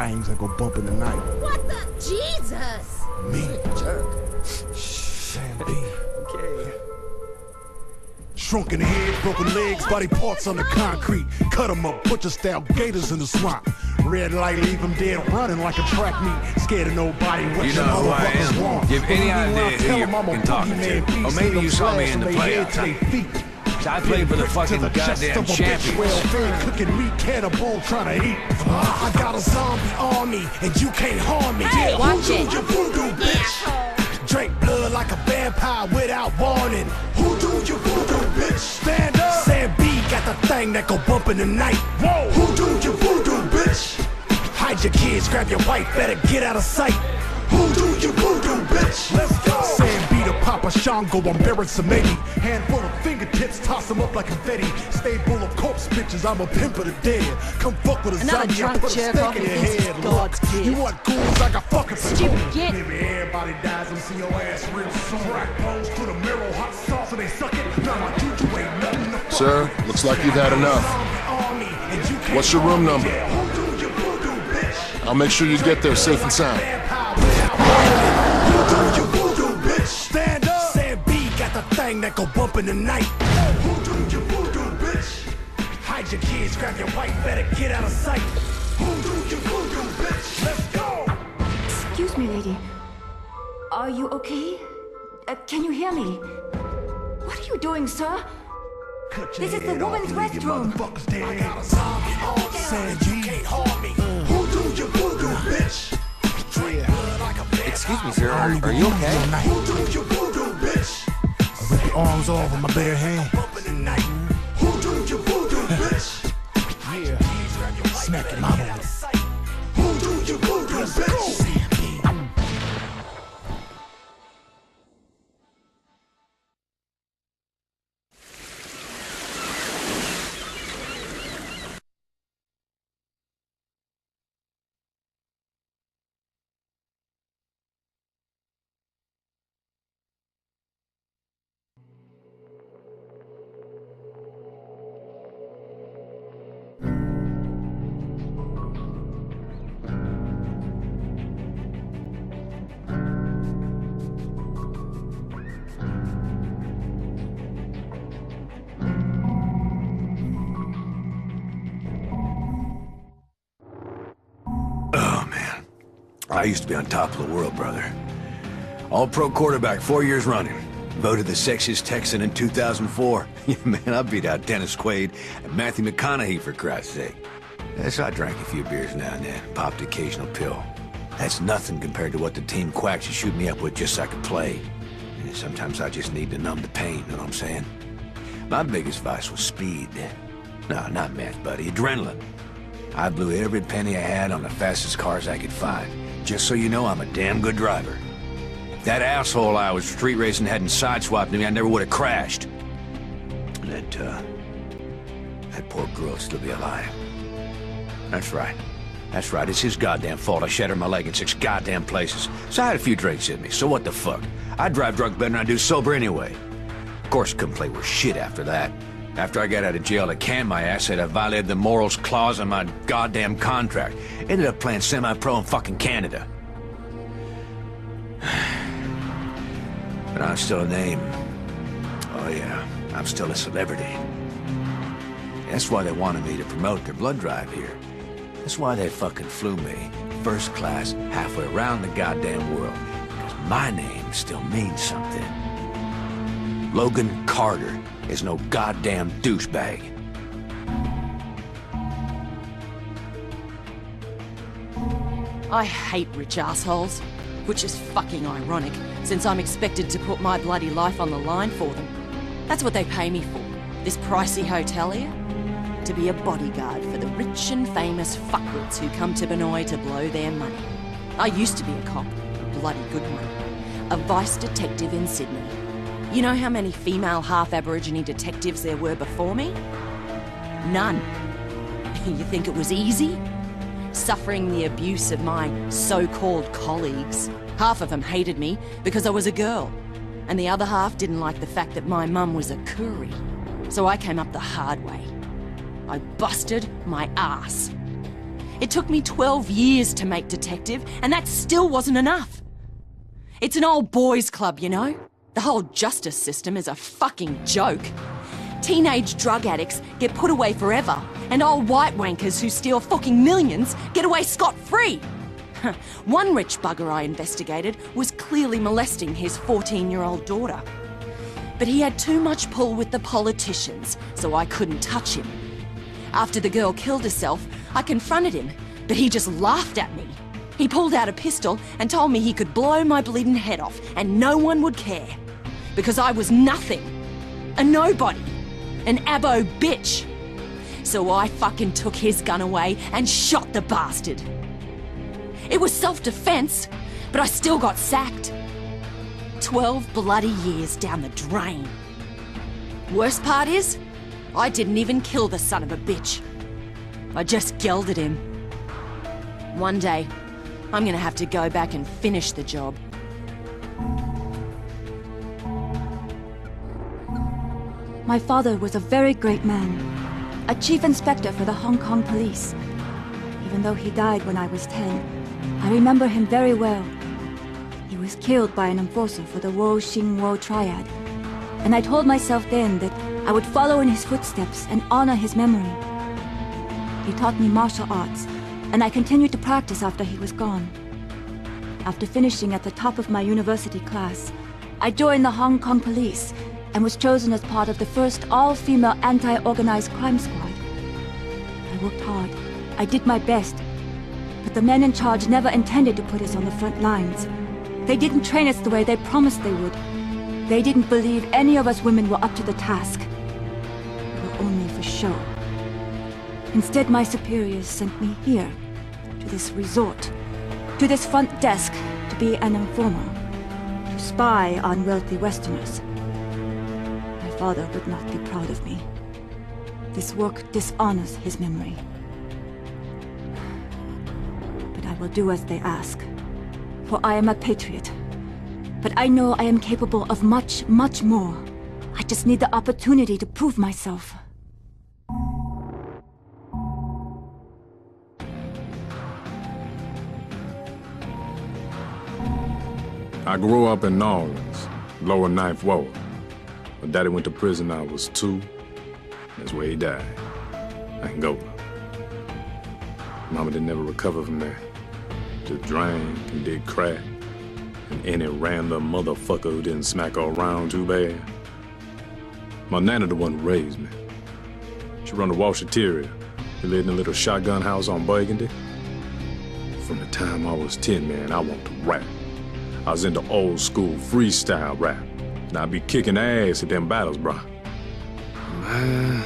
things that go bump in the night. What the? Jesus! Me? Jerk. Sam B. Okay. Shrunken head, broken legs, body parts on the concrete. Cut 'em up, butcher-style gators in the swamp. Red light, leave 'em dead, running like a track meet. Scared of nobody, what You know who I am. Give any idea who you're fucking talking to. Or maybe you saw me in the playoffs. I played for the fucking goddamn champions. Cooking meat, cannibal, trying to eat. I got a zombie army, and you can't harm me. Hey, watch it. You voodoo, bitch. Drink blood like a vampire without warning. Who do you voodoo, bitch? Stand up. Sam B got the thing that go bump in the night. Whoa. Who do you voodoo, bitch? Hide your kids, grab your wife, better get out of sight. Who do you voodoo, bitch? Let's go. Sam B to Papa Shango, I'm buried some 80. Handful of fingertips, toss them up like confetti. Stay full of corpse bitches, I'm a pimp of the dead. Come fuck with a Another zombie, I drunk put a jerk off stake in your who thinks head. he's God's gift. You want ghouls, I got fucking Stupid git. Maybe everybody dies and see your ass real soon. Crack bones to the marrow, hot sauce and they suck it. Now my juju ain't nothing to fuck. Sir, looks like you've had enough. What's your room number? I'll make sure you get there safe and sound. Stand up. Sam B got the thing that go bump in the night. Who do you voodoo, bitch? Hide your kids, grab your wife, better get out of sight. Who do you voodoo, bitch? Let's go. Excuse me, lady. Are you okay? Can you hear me? What are you doing, sir? This is the woman's restroom. I got a zombie on Sam B. You can't harm me. Who do you voodoo, bitch? Excuse me, sir. Are you okay? Who do you voodoo, bitch? I rip your arms off with my bare hand. Who do you voodoo, bitch? Yeah. Smack your mama with it. Who do you voodoo, bitch? I used to be on top of the world, brother. All-pro quarterback 4 years running. Voted the sexiest Texan in 2004. Yeah, man, I beat out Dennis Quaid and Matthew McConaughey, for Christ's sake. Yes, I drank a few beers now and then, popped the occasional pill. That's nothing compared to what the team quacks shoot me up with just so I could play. And sometimes I just need to numb the pain, you know what I'm saying? My biggest vice was speed. No, not meth, buddy, adrenaline. I blew every penny I had on the fastest cars I could find. Just so you know, I'm a damn good driver. If that asshole I was street racing hadn't sideswiped me, I never would have crashed. And that poor girl would still be alive. That's right. That's right, it's his goddamn fault I shattered my leg in 6 goddamn places. So I had a few drinks in me, so what the fuck? I drive drunk better than I do sober anyway. Of course, couldn't play worth shit after that. After I got out of jail, they canned my ass, said I violated the morals clause in my goddamn contract. Ended up playing semi-pro in fucking Canada. But I'm still a name. Oh yeah, I'm still a celebrity. That's why they wanted me to promote their blood drive here. That's why they fucking flew me, first class, halfway around the goddamn world. Because my name still means something. Logan Carter is no goddamn douchebag. I hate rich assholes, which is fucking ironic, since I'm expected to put my bloody life on the line for them. That's what they pay me for, this pricey hotel here. To be a bodyguard for the rich and famous fuckwits who come to Benoi to blow their money. I used to be a cop, a bloody good one. A vice detective in Sydney. You know how many female half-Aborigine detectives there were before me? None. You think it was easy? Suffering the abuse of my so-called colleagues. Half of them hated me because I was a girl, and the other half didn't like the fact that my mum was a Koori. So I came up the hard way. I busted my ass. It took me 12 years to make detective, and that still wasn't enough. It's an old boys' club, you know? The whole justice system is a fucking joke. Teenage drug addicts get put away forever, and old white wankers who steal fucking millions get away scot-free. One rich bugger I investigated was clearly molesting his 14-year-old daughter. But he had too much pull with the politicians, so I couldn't touch him. After the girl killed herself, I confronted him, but he just laughed at me. He pulled out a pistol and told me he could blow my bleeding head off and no one would care. Because I was nothing. A nobody. An abo bitch. So I fucking took his gun away and shot the bastard. It was self-defense, but I still got sacked. 12 bloody years down the drain. Worst part is, I didn't even kill the son of a bitch. I just gelded him. One day, I'm gonna have to go back and finish the job. My father was a very great man. A chief inspector for the Hong Kong police. Even though he died when I was 10, I remember him very well. He was killed by an enforcer for the Wo-Shing-Wo triad. And I told myself then that I would follow in his footsteps and honor his memory. He taught me martial arts, and I continued to practice after he was gone. After finishing at the top of my university class, I joined the Hong Kong police and was chosen as part of the first all-female anti-organized crime squad. I worked hard. I did my best. But the men in charge never intended to put us on the front lines. They didn't train us the way they promised they would. They didn't believe any of us women were up to the task. We were only for show. Instead, my superiors sent me here, to this resort, to this front desk, to be an informer, to spy on wealthy Westerners. My father would not be proud of me. This work dishonors his memory. But I will do as they ask, for I am a patriot. But I know I am capable of much, much more. I just need the opportunity to prove myself. I grew up in New Orleans, lower 9th Ward. When Daddy went to prison, I was 2. That's where he died. Angola. Mama didn't ever recover from that. Just drank and did crack. And any random motherfucker who didn't smack her around too bad. My nana the one who raised me. She run the washateria. We lived in a little shotgun house on Burgundy. From the time I was 10, man, I wanted to rap. I was into old school freestyle rap. And I'd be kicking ass at them battles, bro. Man,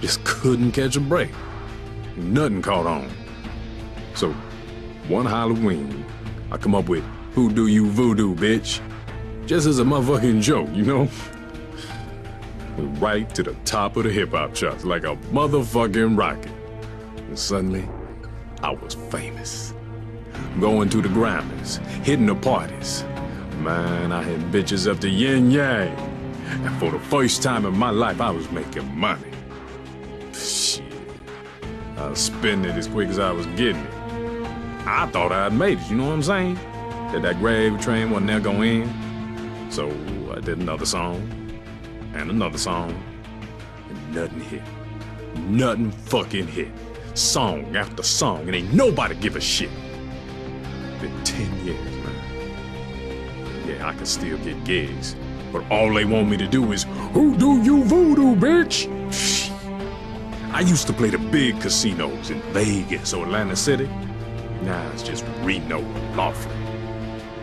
just couldn't catch a break. Nothing caught on. So, one Halloween, I come up with "Who do you voodoo, bitch?" Just as a motherfucking joke, you know? Went right to the top of the hip-hop charts like a motherfucking rocket. And suddenly, I was famous. Going to the Grammys, hitting the parties. Man, I had bitches up to yin-yang. And for the first time in my life, I was making money. Shit. I was spending it as quick as I was getting it. I thought I'd made it, you know what I'm saying? That gravy train wasn't there going in. So I did another song, and another song, and nothing hit. Nothing fucking hit. Song after song, and ain't nobody give a shit. Been 10 years, man. Yeah, I can still get gigs, but all they want me to do is, "Who do you voodoo, bitch?" Shit. I used to play the big casinos in Vegas or Atlantic City. Now it's just Reno and Laughlin.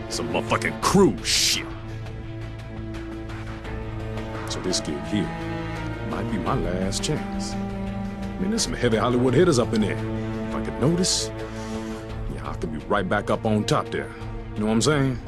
Some motherfucking cruise shit. So this gig here might be my last chance. I mean, there's some heavy Hollywood hitters up in there. If I could notice, yeah, I could be right back up on top there. You know what I'm saying?